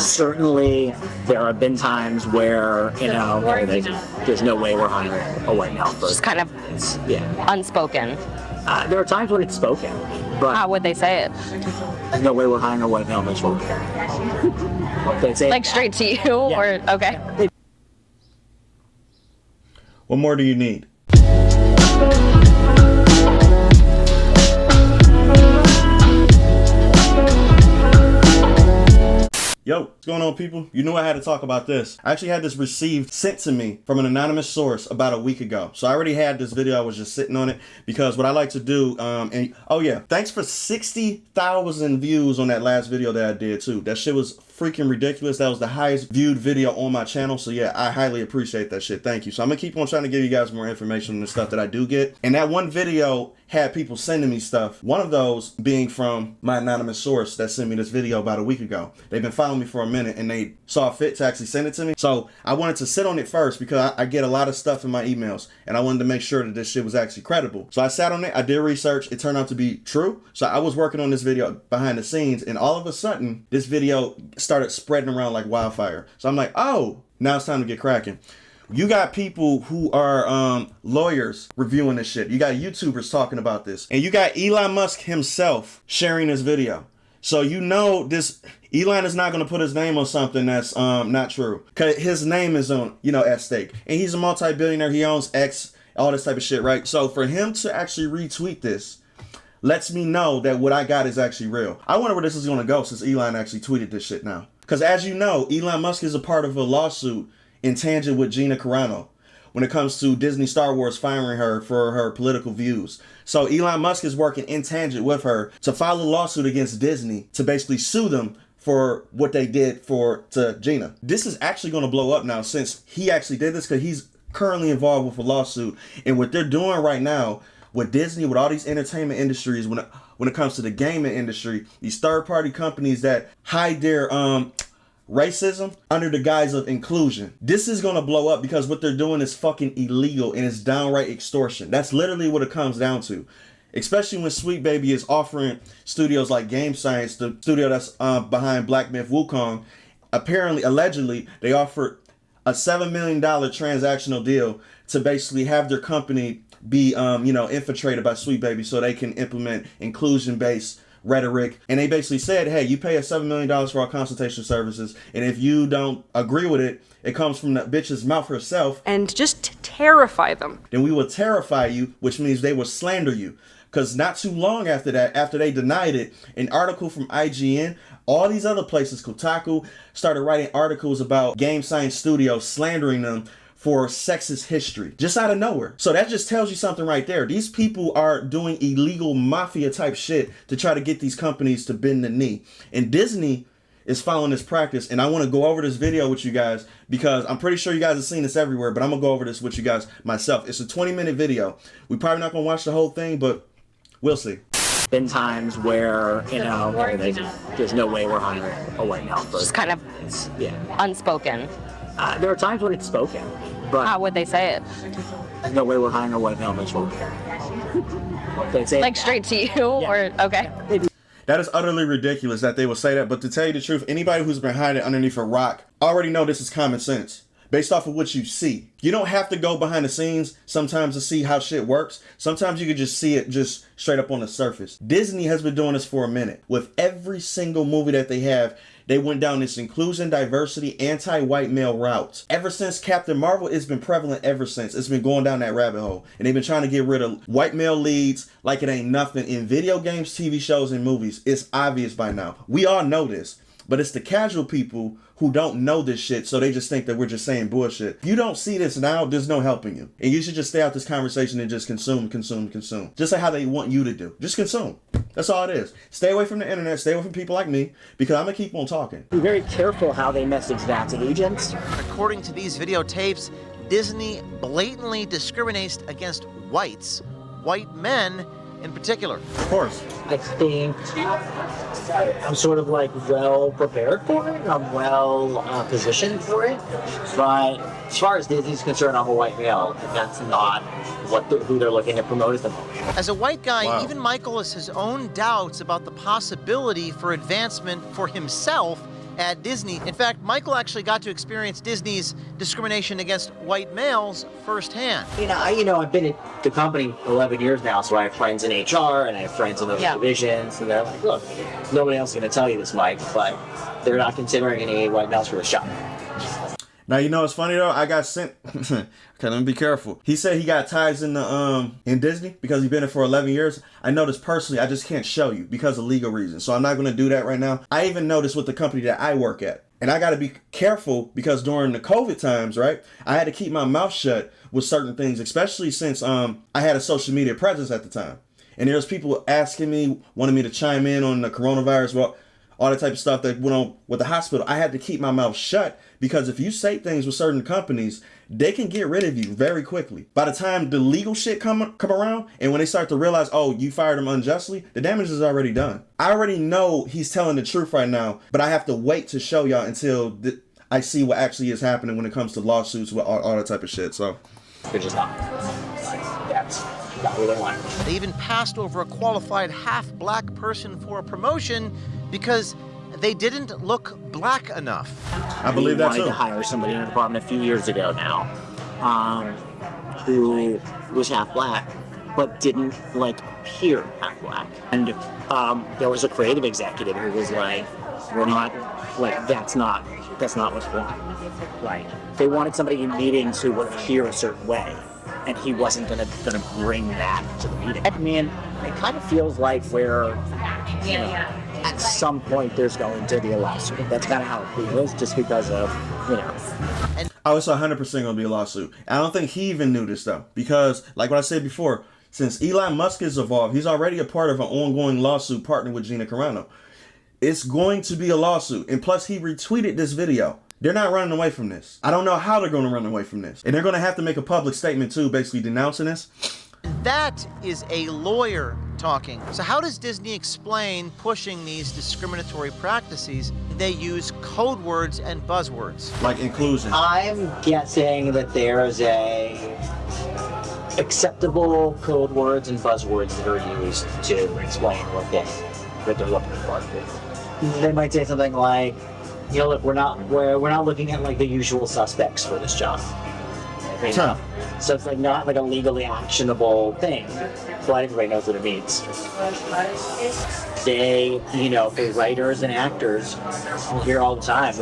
Certainly, there have been times where, there's no way we're hiring a white male person. Just kind of unspoken. There are times when it's spoken, but How would they say it? there's no way we're hiring a white male person. They say Like straight to you, or okay? What more do you need? Yo, what's going on, people? You knew I had to talk about this. I actually had this sent to me from an anonymous source about a week ago. So I already had this video. I was just sitting on it because what I like to do, oh yeah, thanks for 60,000 views on that last video that I did too. That shit was freaking ridiculous. That was the highest viewed video on my channel. So yeah, I highly appreciate that shit. Thank you. So I'm gonna keep on trying to give you guys more information on the stuff that I do get. And that one video had people sending me stuff. One of those being from my anonymous source that sent me this video about a week ago. They've been following me for a minute and they saw fit to actually send it to me. So I wanted to sit on it first because I get a lot of stuff in my emails and I wanted to make sure that this shit was actually credible. So I sat on it, I did research, it turned out to be true. So I was working on this video behind the scenes and all of a sudden this video started spreading around like wildfire. So I'm like, oh, now it's time to get cracking. You got people who are lawyers reviewing this shit. You got YouTubers talking about this. And you got Elon Musk himself sharing this video. So you know this, Elon is not going to put his name on something that's not true. Because his name is on, at stake. And he's a multi-billionaire. He owns X, all this type of shit, right? So for him to actually retweet this lets me know that what I got is actually real. I wonder where this is going to go since Elon actually tweeted this shit now. Because as you know, Elon Musk is a part of a lawsuit in tangent with Gina Carano when it comes to Disney Star Wars firing her for her political views. So Elon Musk is working in tangent with her to file a lawsuit against Disney to basically sue them for what they did to Gina. This is actually going to blow up now since he actually did this because he's currently involved with a lawsuit. And what they're doing right now with Disney, with all these entertainment industries, when it comes to the gaming industry, these third-party companies that hide their racism under the guise of inclusion. This is going to blow up because what they're doing is fucking illegal and it's downright extortion. That's literally what it comes down to. Especially when Sweet Baby is offering studios like Game Science, the studio that's behind Black Myth Wukong, allegedly, they offered a $7 million transactional deal to basically have their company be, infiltrated by Sweet Baby so they can implement inclusion-based rhetoric. And they basically said, hey, you pay us $7 million for our consultation services, and if you don't agree with it, it comes from the bitch's mouth herself. And just terrify them. Then we will terrify you, which means they will slander you. Because not too long after that, after they denied it, an article from IGN, all these other places, Kotaku, started writing articles about Game Science Studios slandering them for sexist history, just out of nowhere. So that just tells you something right there. These people are doing illegal mafia type shit to try to get these companies to bend the knee. And Disney is following this practice. And I want to go over this video with you guys because I'm pretty sure you guys have seen this everywhere, but I'm gonna go over this with you guys myself. It's a 20-minute video. We're probably not gonna watch the whole thing, but we'll see. Been times where, there's no way we're hiring a white male person. Just kind of unspoken. There are times when it's spoken, but How would they say it? there's no way we're hiring a white male person. They say Like straight to you, or okay? That is utterly ridiculous that they will say that, but to tell you the truth, anybody who's been hiding underneath a rock already know this is common sense. Based off of what you see. You don't have to go behind the scenes sometimes to see how shit works. Sometimes you can just see it just straight up on the surface. Disney has been doing this for a minute. With every single movie that they have, they went down this inclusion, diversity, anti-white male route. Ever since Captain Marvel, it's been prevalent ever since. It's been going down that rabbit hole. And they've been trying to get rid of white male leads like it ain't nothing in video games, TV shows, and movies. It's obvious by now. We all know this. But it's the casual people who don't know this shit, so they just think that we're just saying bullshit. If you don't see this now, there's no helping you. And you should just stay out this conversation and just consume. Just like how they want you to do. Just consume. That's all it is. Stay away from the internet, stay away from people like me, because I'm gonna keep on talking. Be very careful how they message that to agents. According to these videotapes, Disney blatantly discriminates against whites, white men in particular. Of course. I think I'm sort of well prepared for it. I'm well positioned for it. But as far as Disney's concerned, I'm a white male. That's not who they're looking to promote at the moment. As a white guy, Wow. even Michael has his own doubts about the possibility for advancement for himself at Disney. In fact, Michael actually got to experience Disney's discrimination against white males firsthand. I've been at the company 11 years now, so I have friends in HR and I have friends in those divisions, and they're like, look, nobody else is going to tell you this, Mike, but they're not considering any white males for the shop. Now, it's funny though, I got sent, okay, let me be careful. He said he got ties in Disney because he's been there for 11 years. I noticed personally, I just can't show you because of legal reasons. So I'm not going to do that right now. I even noticed with the company that I work at. And I got to be careful because during the COVID times, right, I had to keep my mouth shut with certain things, especially since I had a social media presence at the time. And there's people asking me, wanting me to chime in on the coronavirus, well, all that type of stuff that went on with the hospital. I had to keep my mouth shut because if you say things with certain companies, they can get rid of you very quickly. By the time the legal shit come around, and when they start to realize, oh, you fired him unjustly, the damage is already done. I already know he's telling the truth right now, but I have to wait to show y'all until I see what actually is happening when it comes to lawsuits with all that type of shit. So, They're just not. That's not what they want. They even passed over a qualified half-black person for a promotion because they didn't look black enough. I believe that wanted too. to hire somebody in the department a few years ago now, who was half black, but didn't appear half black. And there was a creative executive who was like, "We're not that's not what's wrong." They wanted somebody in meetings who would appear a certain way, and he wasn't gonna bring that to the meeting. I mean, it kind of feels like we're, at some point there's going to be a lawsuit. That's kind of how it feels, just because of, Oh, it's 100% going to be a lawsuit. I don't think he even knew this, though. Because, like what I said before, since Elon Musk is involved, he's already a part of an ongoing lawsuit partnered with Gina Carano. It's going to be a lawsuit. And plus, he retweeted this video. They're not running away from this. I don't know how they're going to run away from this. And they're going to have to make a public statement, too, basically denouncing this. That is a lawyer talking. So how does Disney explain pushing these discriminatory practices? They use code words and buzzwords. Like inclusion. I'm guessing that there's acceptable code words and buzzwords that are used to explain what they're looking for. They might say something like, look, we're not looking at the usual suspects for this job. So it's not a legally actionable thing, but everybody knows what it means. They, for writers and actors, you hear all the time,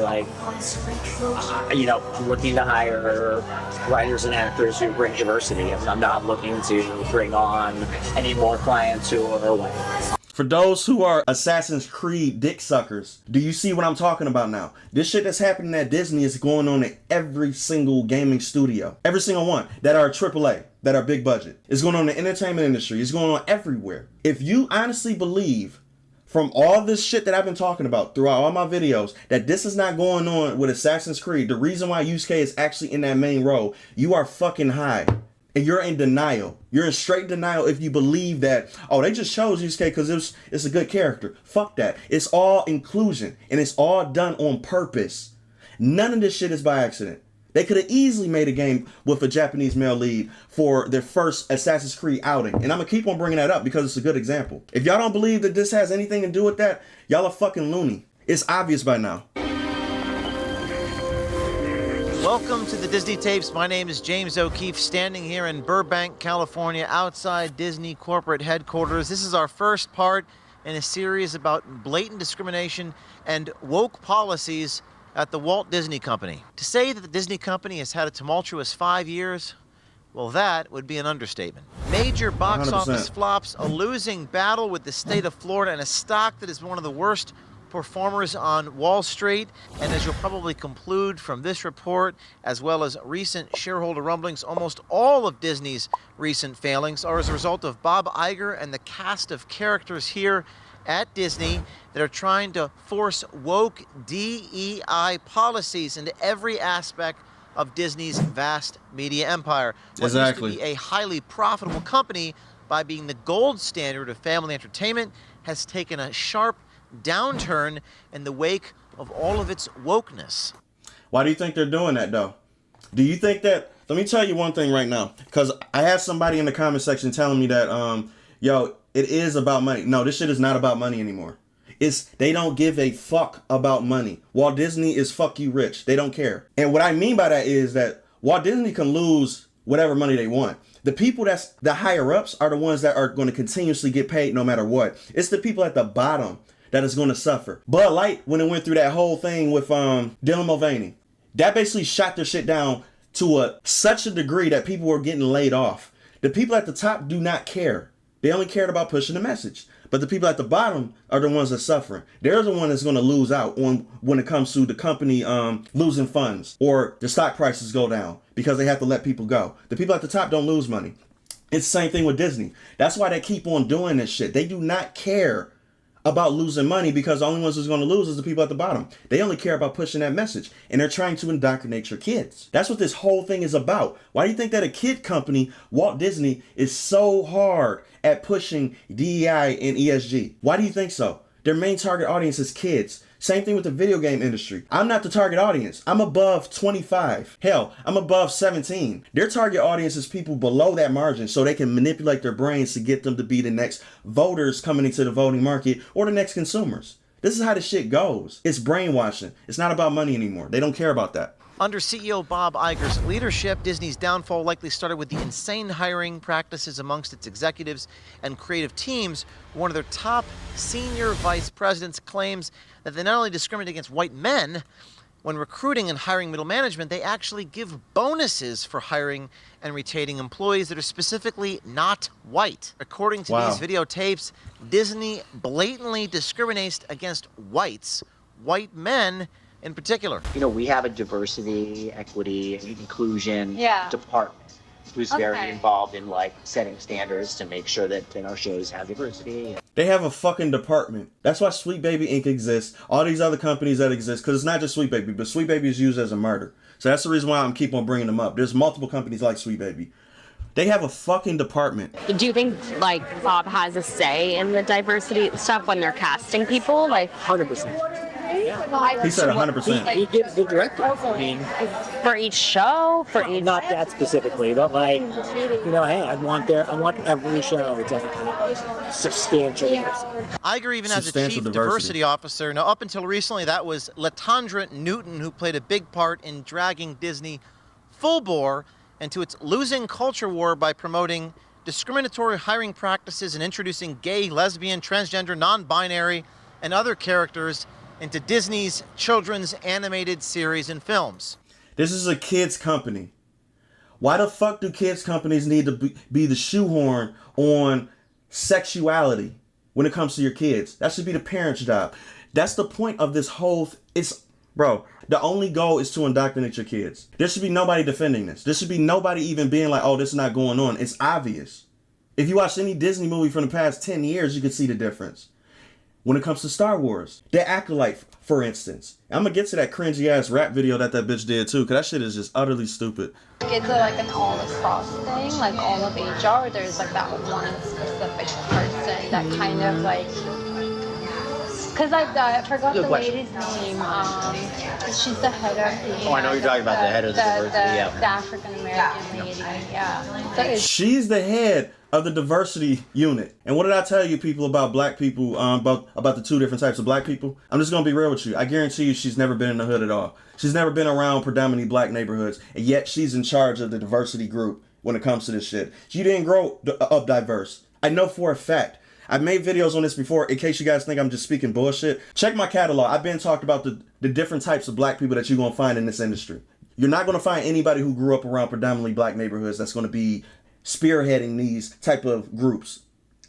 looking to hire writers and actors who bring diversity. I'm not looking to bring on any more clients who are white. For those who are Assassin's Creed dick suckers, do you see what I'm talking about now? This shit that's happening at Disney is going on at every single gaming studio. Every single one that are AAA, that are big budget. It's going on in the entertainment industry. It's going on everywhere. If you honestly believe from all this shit that I've been talking about throughout all my videos that this is not going on with Assassin's Creed, the reason why Yusuke is actually in that main role, you are fucking high. And you're in denial. You're in straight denial if you believe that, oh, they just chose Yusuke because it's a good character. Fuck that. It's all inclusion. And it's all done on purpose. None of this shit is by accident. They could have easily made a game with a Japanese male lead for their first Assassin's Creed outing. And I'm going to keep on bringing that up because it's a good example. If y'all don't believe that this has anything to do with that, y'all are fucking loony. It's obvious by now. Welcome to the Disney Tapes. My name is James O'Keefe, standing here in Burbank, California, outside Disney corporate headquarters. This is our first part in a series about blatant discrimination and woke policies at the Walt Disney Company. To say that the Disney Company has had a tumultuous 5 years, well, that would be an understatement. Major box 100%. office flops, a losing battle with the state of Florida, and a stock that is one of the worst performers on Wall Street. And as you'll probably conclude from this report, as well as recent shareholder rumblings, almost all of Disney's recent failings are as a result of Bob Iger and the cast of characters here at Disney that are trying to force woke DEI policies into every aspect of Disney's vast media empire. What Exactly. used to be a highly profitable company by being the gold standard of family entertainment has taken a sharp downturn in the wake of all of its wokeness. Why do you think they're doing that, though? Do you think that... Let me tell you one thing right now. Because I had somebody in the comment section telling me that, it is about money. No, this shit is not about money anymore. They don't give a fuck about money. Walt Disney is fuck you rich. They don't care. And what I mean by that is that Walt Disney can lose whatever money they want. The people that's the higher ups are the ones that are going to continuously get paid no matter what. It's the people at the bottom that is going to suffer. Bud Light, when it went through that whole thing with Dylan Mulvaney, that basically shot their shit down to such a degree that people were getting laid off. The people at the top do not care. They only cared about pushing the message. But the people at the bottom are the ones that are suffering. They're the one that's going to lose out on when it comes to the company losing funds or the stock prices go down because they have to let people go. The people at the top don't lose money. It's the same thing with Disney. That's why they keep on doing this shit. They do not care about losing money because the only ones who's going to lose is the people at the bottom. They only care about pushing that message, and they're trying to indoctrinate your kids. That's what this whole thing is about. Why do you think that a kid company, Walt Disney, is so hard at pushing DEI and ESG? Why do you think so? Their main target audience is kids. Same thing with the video game industry. I'm not the target audience. I'm above 25. Hell, I'm above 17. Their target audience is people below that margin so they can manipulate their brains to get them to be the next voters coming into the voting market or the next consumers. This is how the shit goes. It's brainwashing. It's not about money anymore. They don't care about that. Under CEO Bob Iger's leadership, Disney's downfall likely started with the insane hiring practices amongst its executives and creative teams. One of their top senior vice presidents claims that they not only discriminate against white men, when recruiting and hiring middle management, they actually give bonuses for hiring and retaining employees that are specifically not white. According to these videotapes, Disney blatantly discriminates against whites, white men in particular. You know, we have a diversity, equity, and inclusion department who's very involved in like setting standards to make sure that our shows have diversity. They have a fucking department. That's why Sweet Baby Inc. exists. All these other companies that exist, because it's not just Sweet Baby, but Sweet Baby is used as a murder. So that's the reason why I'm keep on bringing them up. There's multiple companies like Sweet Baby. They have a fucking department. Do you think like Bob has a say in the diversity stuff when they're casting people? Like 100%. He said 100%. He gives the directive. I mean, for each show, for each. not that specifically, but like, you know, hey, I want every show to have substantial diversity. Iger even has a chief Substantial diversity officer. Now, up until recently, that was Latondra Newton, who played a big part in dragging Disney full bore into its losing culture war by promoting discriminatory hiring practices and introducing gay, lesbian, transgender, non-binary, and other characters into Disney's children's animated series and films. This is a kids company. Why the fuck do kids companies need to be the shoehorn on sexuality when it comes to your kids? That should be the parent's job. That's the point of this whole bro, the only goal is to indoctrinate your kids. There should be nobody defending this. There should be nobody even being like, oh, this is not going on. It's obvious. If you watch any Disney movie from the past 10 years, you can see the difference. When it comes to Star Wars, the Acolyte, for instance. I'm gonna get to that cringy ass rap video that bitch did too, cause that shit is just utterly stupid. It's like an all across thing, like all of HR. There's like that one specific person that kind of like. Cause I forgot the lady's name. She's the head of the. Oh, I know you're talking about the head of the diversity. The African American lady. Yeah. So she's the head of the diversity unit. And what did I tell you people about black people, about the two different types of black people? I'm just gonna be real with you. I guarantee you she's never been in the hood at all. She's never been around predominantly black neighborhoods, and yet she's in charge of the diversity group when it comes to this shit. She didn't grow up diverse. I know for a fact. I've made videos on this before in case you guys think I'm just speaking bullshit. Check my catalog. I've been talked about the different types of black people that you're gonna find in this industry. You're not gonna find anybody who grew up around predominantly black neighborhoods that's gonna be spearheading these type of groups,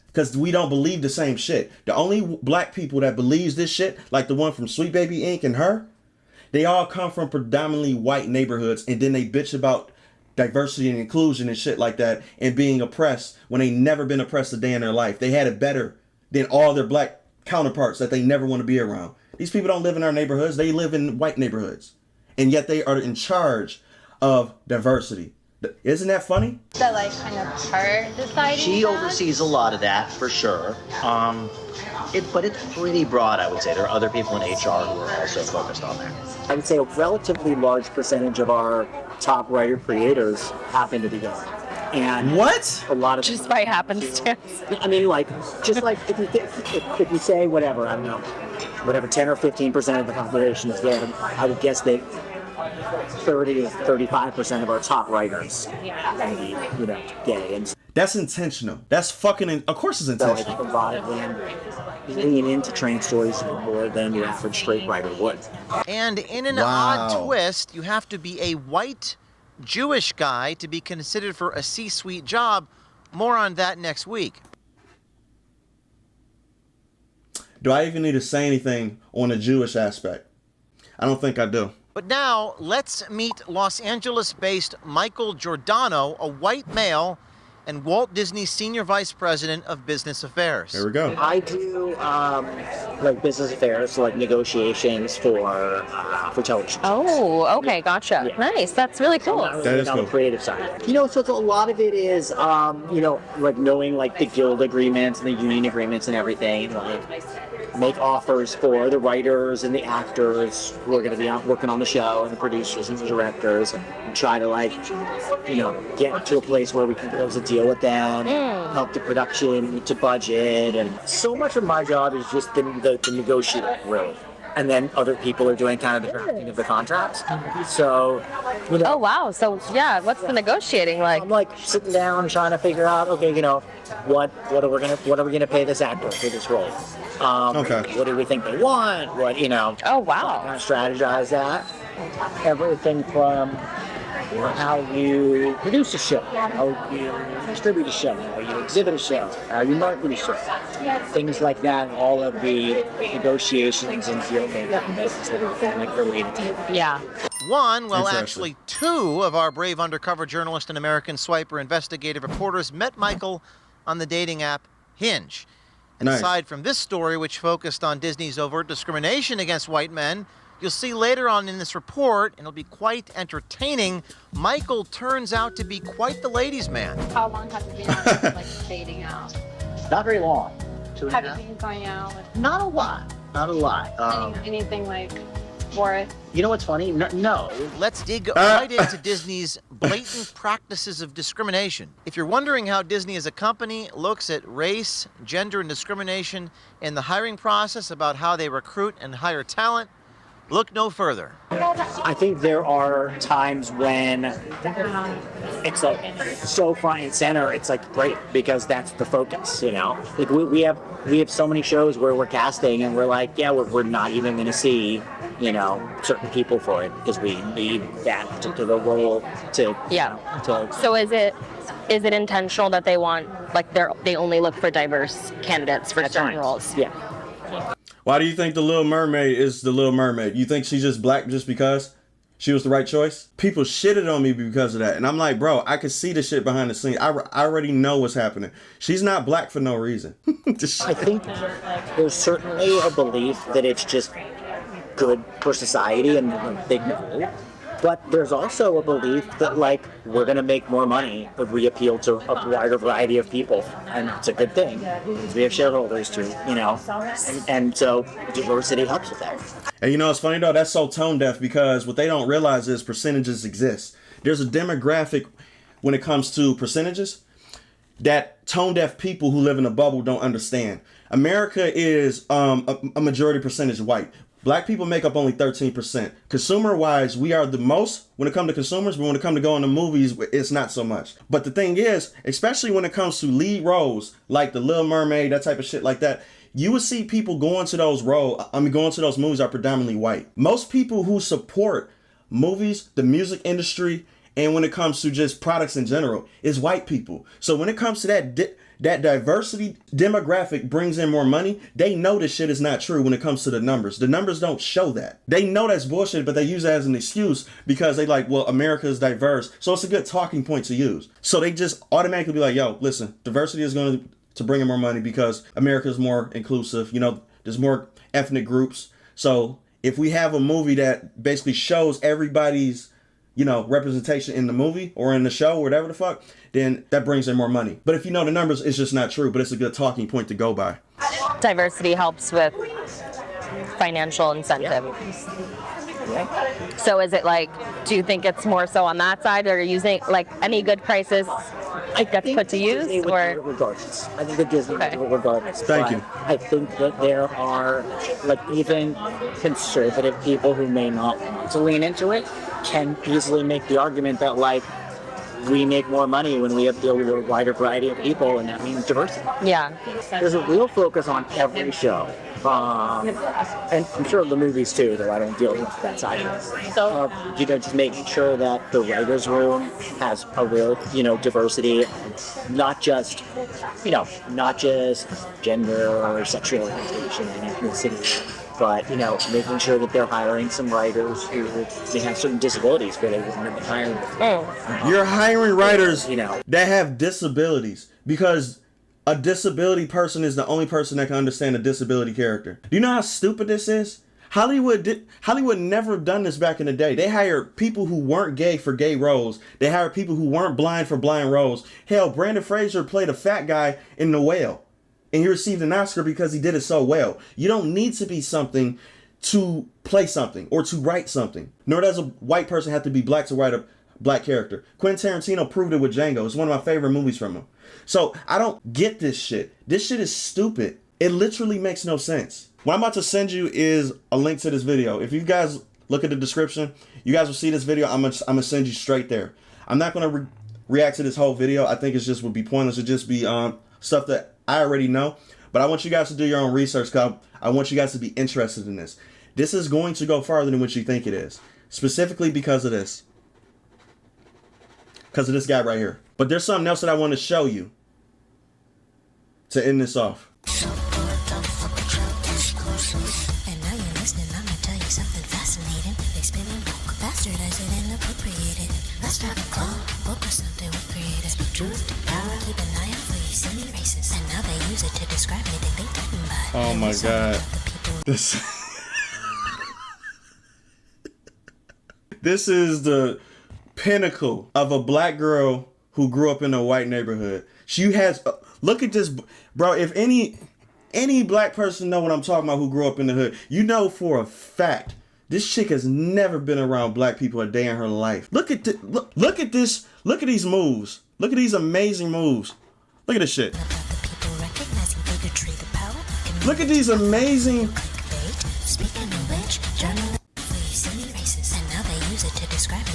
because we don't believe the same shit. The only black people that believes this shit, like the one from Sweet Baby Inc. and her, they all come from predominantly white neighborhoods, and then they bitch about diversity and inclusion and shit like that and being oppressed when they never been oppressed a day in their life. They had it better than all their black counterparts that they never want to be around. These people don't live in our neighborhoods. They live in white neighborhoods, and yet they are in charge of diversity. Isn't that funny? that like kind of her deciding. She that? oversees a lot of that for sure. But it's pretty broad, I would say. There are other people in HR who are also focused on that. I would say a relatively large percentage of our top writer creators happen to be women. And What? a lot of Just by happenstance. I mean, like, just like if you say whatever, I don't know, whatever 10 or 15% of the population is gay, I would guess that 30 to 35% of our top writers are, you know, gay. And That's intentional. That's fucking. Of course, it's so I intentional. think a lot of them lean into trans stories more than the average straight writer would. And in an Wow. odd twist, you have to be a white Jewish guy to be considered for a C-suite job. More on that next week. Do I even need to say anything on the Jewish aspect? I don't think I do. But now, let's meet Los Angeles-based Michael Giordano, a white male and Walt Disney Senior Vice President of Business Affairs. There we go. I do like business affairs, so like negotiations for television. Oh, okay, gotcha. Yeah. Nice. That's really cool. Not really That is on cool. the creative side. You know, so it's a lot of it is, you know, like knowing like the guild agreements and the union agreements and everything. Like make offers for the writers and the actors who are going to be out working on the show and the producers and the directors, and try to like, you know, get to a place where we can close a deal with them, help the production to budget, and so much of my job is just the negotiating, really. And then other people are doing kind of the drafting of the contracts. So, you know, Oh, wow. So, yeah, what's the negotiating like? I'm like sitting down trying to figure out, okay, you know, what are we gonna pay this actor for this role? Okay. What do we think they want? What, you know? Oh, Kind wow. of strategize that. Everything from how you produce a show, how you distribute a show, how you exhibit a show, how you market a show, things like that. All of the negotiations and deal making that like related to it. Yeah. One, well, Interesting. actually two of our brave undercover journalist and American swiper investigative reporters met Michael on the dating app Hinge. And Nice. aside from this story, which focused on Disney's overt discrimination against white men, you'll see later on in this report, and it'll be quite entertaining, Michael turns out to be quite the ladies' man. How long have you been on, like dating out? Not very long. 2.5 Have you been going out with Not a lot. Not a lot. anything like worth? You know what's funny? No. Let's dig right into Disney's blatant practices of discrimination. If you're wondering how Disney as a company looks at race, gender, and discrimination in the hiring process, about how they recruit and hire talent, look no further. I think there are times when it's like so front and center. It's like great because that's the focus, you know. Like we have so many shows where we're casting and we're like, yeah, we're not even going to see, you know, certain people for it because we need that particular role to Yeah. to So is it intentional that they want, like, they only look for diverse candidates for at certain times. roles? Yeah. Why do you think the Little Mermaid is the Little Mermaid? You think she's just black just because she was the right choice? People shitted on me because of that. And I'm like, bro, I can see the shit behind the scenes. I already know what's happening. She's not black for no reason. Just- I think there's certainly a belief that it's just good for society and a big no. But there's also a belief that, like, we're going to make more money if we appeal to a wider variety of people. And it's a good thing. We have shareholders too, you know. And so diversity helps with that. And you know, it's funny though, that's so tone deaf because what they don't realize is percentages exist. There's a demographic when it comes to percentages that tone deaf people who live in a bubble don't understand. America is a majority percentage white. Black people make up only 13%. Consumer-wise, we are the most when it comes to consumers, but when it comes to going to movies, it's not so much. But the thing is, especially when it comes to lead roles, like The Little Mermaid, that type of shit like that, you would see people going to those movies are predominantly white. Most people who support movies, the music industry, and when it comes to just products in general, is white people. So when it comes to that diversity demographic brings in more money, they know this shit is not true when it comes to the numbers. The numbers don't show that. They know that's bullshit, but they use it as an excuse because they like, well, America is diverse. So it's a good talking point to use. So they just automatically be like, yo, listen, diversity is going to bring in more money because America is more inclusive. You know, there's more ethnic groups. So if we have a movie that basically shows everybody's, you know, representation in the movie or in the show or whatever the fuck, then that brings in more money. But if you know the numbers, it's just not true, but it's a good talking point to go by. Diversity helps with financial incentive. So is it like, do you think it's more so on that side, or are you using like any good prices I That's think put to use, Disney would or- do it regardless. I think that Disney would do it regardless. Thank but you. I think that there are, like, even conservative people who may not want to lean into it can easily make the argument that, like, we make more money when we appeal to a wider variety of people, and that means diversity. Yeah. There's a real focus on every show. And I'm sure the movies too, though I don't deal with that side of it. So, just making sure that the writers' room has a real, diversity, not just, not just gender or sexual orientation and ethnicity, but, making sure that they're hiring some writers who may have certain disabilities where they wouldn't have been hired. You're hiring writers that have disabilities because a disability person is the only person that can understand a disability character. Do you know how stupid this is? Hollywood never done this back in the day. They hired people who weren't gay for gay roles. They hired people who weren't blind for blind roles. Hell, Brandon Fraser played a fat guy in The Whale, and he received an Oscar because he did it so well. You don't need to be something to play something or to write something. Nor does a white person have to be black to write a black character. Quentin Tarantino proved it with Django. It's one of my favorite movies from him. So I don't get this shit. This shit is stupid. It literally makes no sense. What I'm about to send you is a link to this video. If you guys look at the description, you guys will see this video. I'm gonna send you straight there. I'm not gonna react to this whole video. I think it just would be pointless. It'd just be stuff that I already know. But I want you guys to do your own research, because I want you guys to be interested in this. This is going to go farther than what you think it is. Specifically because of this. Because of this guy right here. But there's something else that I want to show you to end this off. And now you're listening, I'm gonna tell you something fascinating. They spin and poke, bastardize it and appropriate it. Let's grab a club, book or something with creators. Truth, power, keep an eye out for you silly racists. And now they use it to describe anything they didn't buy. Oh my god. This is the pinnacle of a black girl who grew up in a white neighborhood. She has look at this, bro. If any black person know what I'm talking about who grew up in the hood, you know for a fact this chick has never been around black people a day in her life. Look at look at this. Look at these moves. Look at these amazing moves. Look at this shit. Look at these amazing.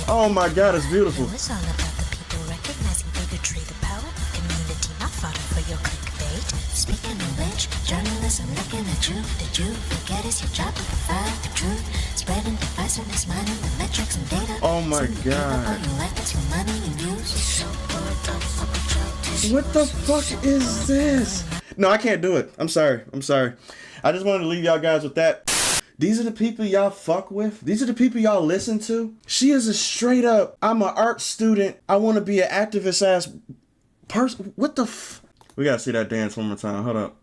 Oh my god, it's beautiful. It's all about the people recognizing bigotry, the power, community, not fodder for your clickbait. Speaking of which, journalism looking at you. Did you forget it's your job to provide the truth? Spreading divisiveness, mining the metrics and data. Oh my god. What the fuck is this? No, I can't do it. I'm sorry. I just wanted to leave y'all guys with that. These are the people y'all fuck with. These are the people y'all listen to. She is a straight up, I'm an art student. I want to be an activist ass person. What the We gotta see that dance one more time. Hold up.